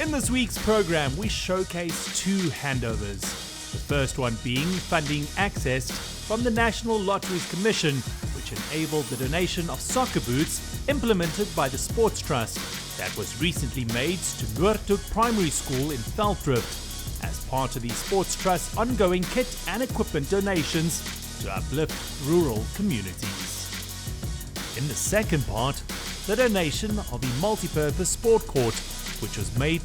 In this week's program, we showcase two handovers. The first one being funding accessed from the National Lotteries Commission, which enabled the donation of soccer boots implemented by the Sports Trust that was recently made to Noordhoek Primary School in Veldrift as part of the Sports Trust's ongoing kit and equipment donations to uplift rural communities. In the second part, the donation of the multi-purpose sport court, which was made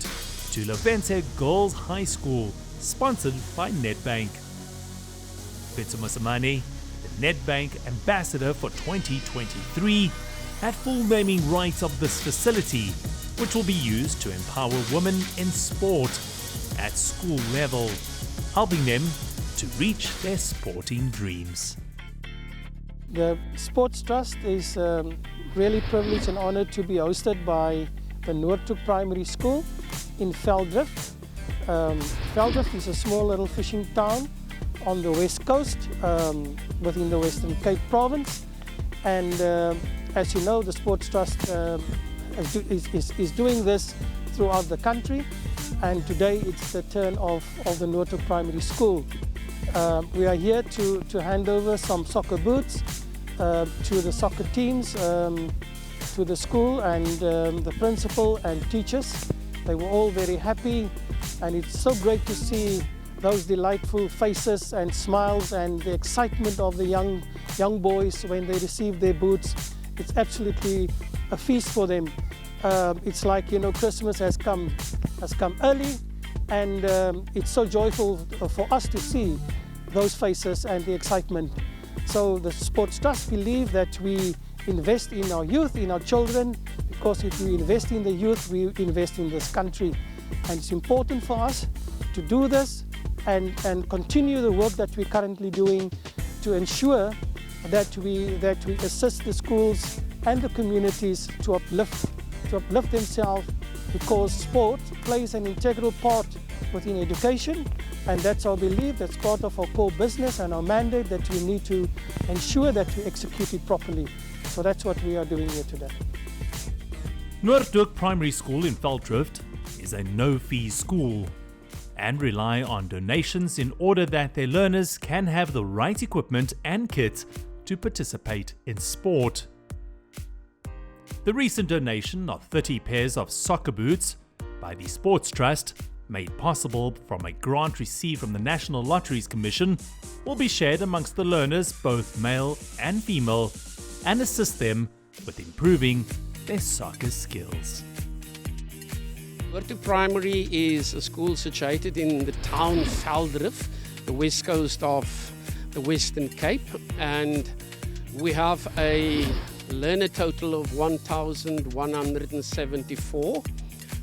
to Lovense Girls High School, sponsored by Nedbank. Pitso Masamane, the Nedbank ambassador for 2023, had full naming rights of this facility, which will be used to empower women in sport at school level, helping them to reach their sporting dreams. The Sports Trust is really privileged and honoured to be hosted by the Noordhoek Primary School in Veldrift. Veldrift is a small little fishing town on the west coast within the Western Cape province, and as you know, the Sports Trust is doing this throughout the country, and today it's the turn of the Noordhoek Primary School. We are here to hand over some soccer boots to the soccer teams, to the school, and the principal and teachers. They were all very happy, and it's so great to see those delightful faces and smiles and the excitement of the young boys when they receive their boots. It's absolutely a feast for them. It's like, Christmas has come early, and it's so joyful for us to see those faces and the excitement. So the Sports Trust believe that we invest in our youth, in our children, because if we invest in the youth, we invest in this country. And it's important for us to do this and continue the work that we're currently doing to ensure that we assist the schools and the communities to uplift themselves, because sport plays an integral part within education, and that's our belief, that's part of our core business and our mandate, that we need to ensure that we execute it properly. So that's what we are doing here today. Noordhoek Primary School in Veldrift is a no-fee school and rely on donations in order that their learners can have the right equipment and kit to participate in sport. The recent donation of 30 pairs of soccer boots by the Sports Trust, made possible from a grant received from the National Lotteries Commission, will be shared amongst the learners, both male and female, and assist them with improving their soccer skills. Noordhoek Primary is a school situated in the town Veldrift, the west coast of the Western Cape, and we have a learner total of 1,174.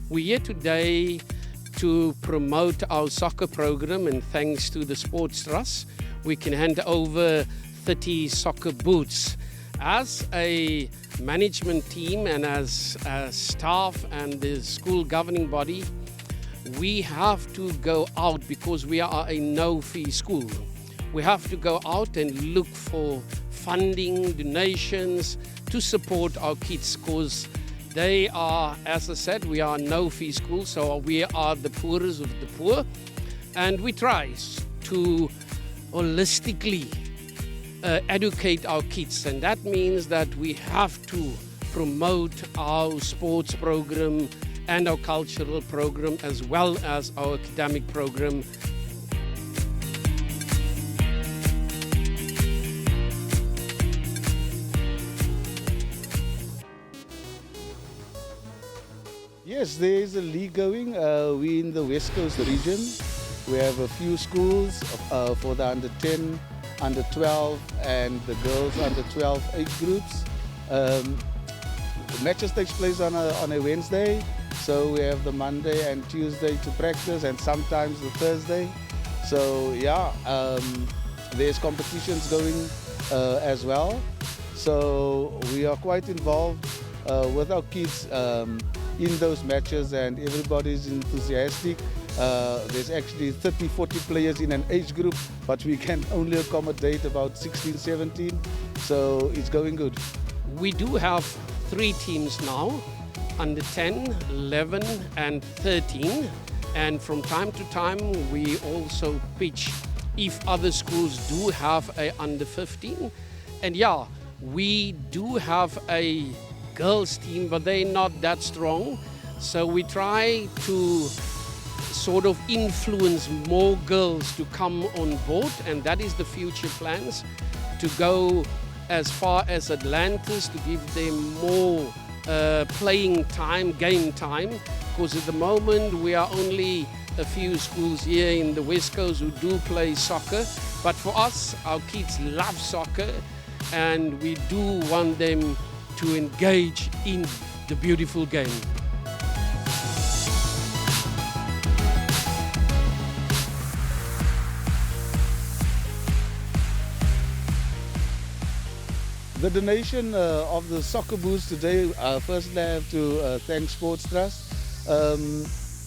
We're here today to promote our soccer program, and thanks to the Sports Trust, we can hand over 30 soccer boots. As a management team and as staff and the school governing body, we have to go out, because we are a no-fee school. We have to go out and look for funding, donations to support our kids, because they are, as I said, we are a no-fee school, so we are the poorest of the poor, and we try to holistically educate our kids, and that means that we have to promote our sports program and our cultural program as well as our academic program. Yes, there is a league going. We in the West Coast region, we have a few schools for the under 10, under 12 and the girls under 12 age groups. The matches takes place on a Wednesday, so we have the Monday and Tuesday to practice, and sometimes the Thursday. So yeah, there's competitions going as well. So we are quite involved with our kids in those matches, and everybody's enthusiastic. There's actually 30-40 players in an age group, but we can only accommodate about 16-17, so it's going good. We do have 3 teams now, under 10, 11 and 13. And from time to time, we also pitch if other schools do have a under 15. And yeah, we do have a girls team, but they're not that strong. So we try to sort of influence more girls to come on board, and that is the future plans, to go as far as Atlantis, to give them more playing time, game time, because at the moment we are only a few schools here in the West Coast who do play soccer. But for us, our kids love soccer, and we do want them to engage in the beautiful game. The donation of the soccer boots today, firstly I have to thank Sports Trust.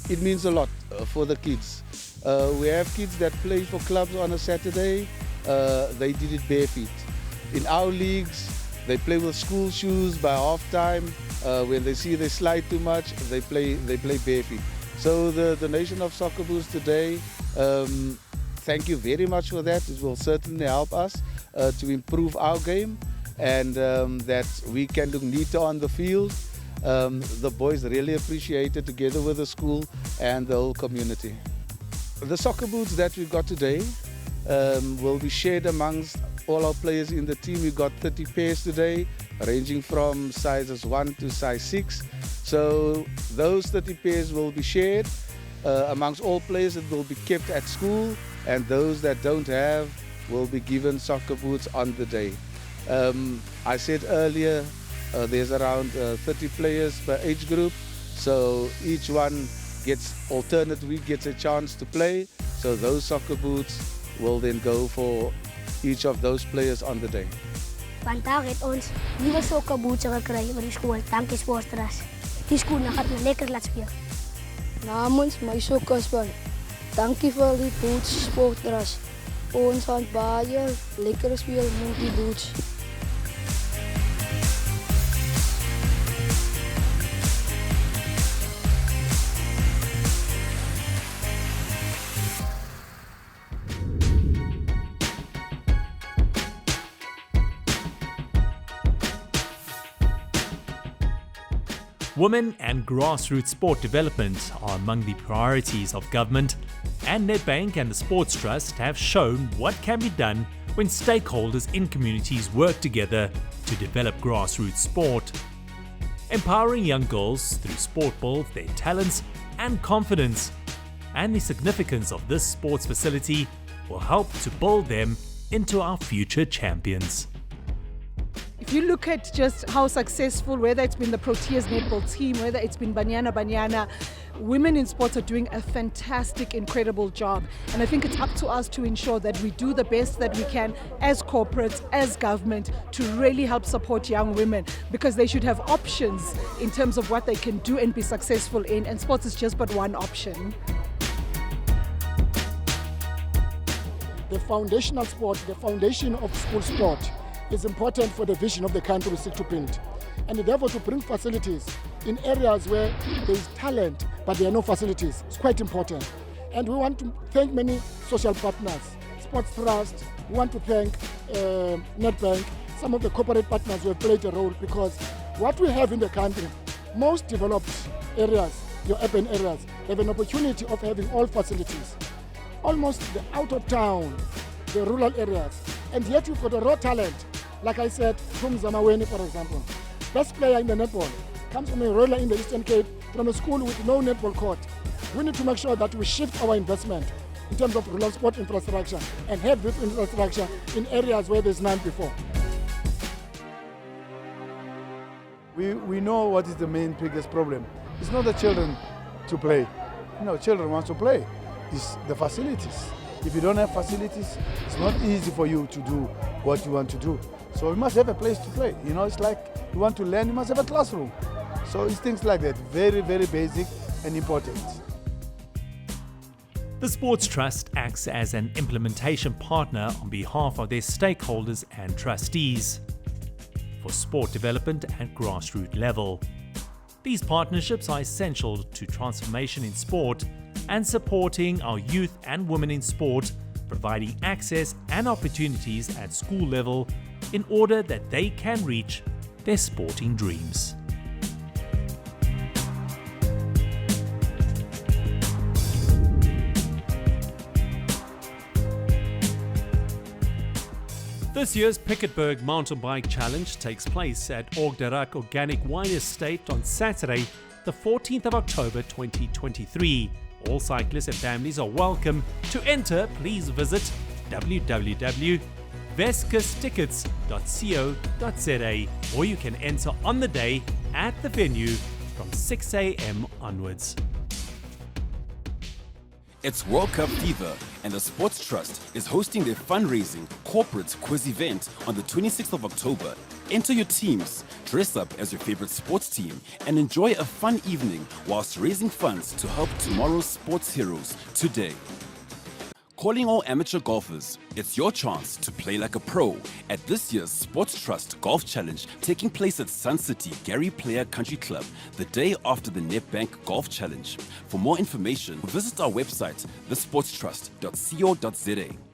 It means a lot for the kids. We have kids that play for clubs on a Saturday, they did it bare feet. In our leagues, they play with school shoes by half time. When they see they slide too much, they play bare feet. So the donation of soccer boots today, thank you very much for that. It will certainly help us to improve our game, and that we can look neater on the field. The boys really appreciate it, together with the school and the whole community. The soccer boots that we got today will be shared amongst all our players in the team. We got 30 pairs today, ranging from sizes 1 to size 6. So those 30 pairs will be shared amongst all players. It will be kept at school, and those that don't have will be given soccer boots on the day. I said earlier, there's around 30 players per age group, so each one alternate week gets a chance to play. So those soccer boots will then go for each of those players on the day. Vandaag het ons nieuwe sokkenboots gekry vir die skool. Dankie Sportras. Die skoene gaan nou lekker laat speel. Namens my sokkerspan, dankie vir die boots Sportras. Ons gaan baie lekker speel met die boots. Women and grassroots sport development are among the priorities of government, and Nedbank and the Sports Trust have shown what can be done when stakeholders in communities work together to develop grassroots sport. Empowering young girls through sport builds their talents and confidence, and the significance of this sports facility will help to build them into our future champions. If you look at just how successful, whether it's been the Proteas netball team, whether it's been Banyana, women in sports are doing a fantastic, incredible job. And I think it's up to us to ensure that we do the best that we can as corporates, as government, to really help support young women, because they should have options in terms of what they can do and be successful in. And sports is just but one option. The foundational sport, the foundation of school sport, is important for the vision of the country we seek to build. And therefore to bring facilities in areas where there is talent but there are no facilities is quite important. And we want to thank many social partners, Sports Trust, we want to thank Nedbank, some of the corporate partners who have played a role, because what we have in the country, most developed areas, your urban areas, have an opportunity of having all facilities. Almost the out of town, the rural areas, and yet you've got a raw talent. Like I said, from Zamaweni, for example, best player in the netball, comes from a roller in the Eastern Cape, from a school with no netball court. We need to make sure that we shift our investment in terms of rural sport infrastructure and have this infrastructure in areas where there's none before. We know what is the main biggest problem. It's not the children to play. No, children want to play. It's the facilities. If you don't have facilities, it's not easy for you to do what you want to do. So you must have a place to play. You know, it's like you want to learn, you must have a classroom. So it's things like that, very, very basic and important. The Sports Trust acts as an implementation partner on behalf of their stakeholders and trustees for sport development at grassroots level. These partnerships are essential to transformation in sport and supporting our youth and women in sport, providing access and opportunities at school level in order that they can reach their sporting dreams. This year's Piketberg Mountain Bike Challenge takes place at Orgderak Organic Wine Estate on Saturday, the 14th of October 2023. All cyclists and families are welcome. To enter, please visit www.vescustickets.co.za, or you can enter on the day at the venue from 6 a.m. onwards. It's World Cup fever, and the Sports Trust is hosting their fundraising corporate quiz event on the 26th of October. Enter your teams, dress up as your favorite sports team, and enjoy a fun evening whilst raising funds to help tomorrow's sports heroes today. Calling all amateur golfers, it's your chance to play like a pro at this year's Sports Trust Golf Challenge taking place at Sun City Gary Player Country Club the day after the Nedbank Golf Challenge. For more information, visit our website, thesportstrust.co.za.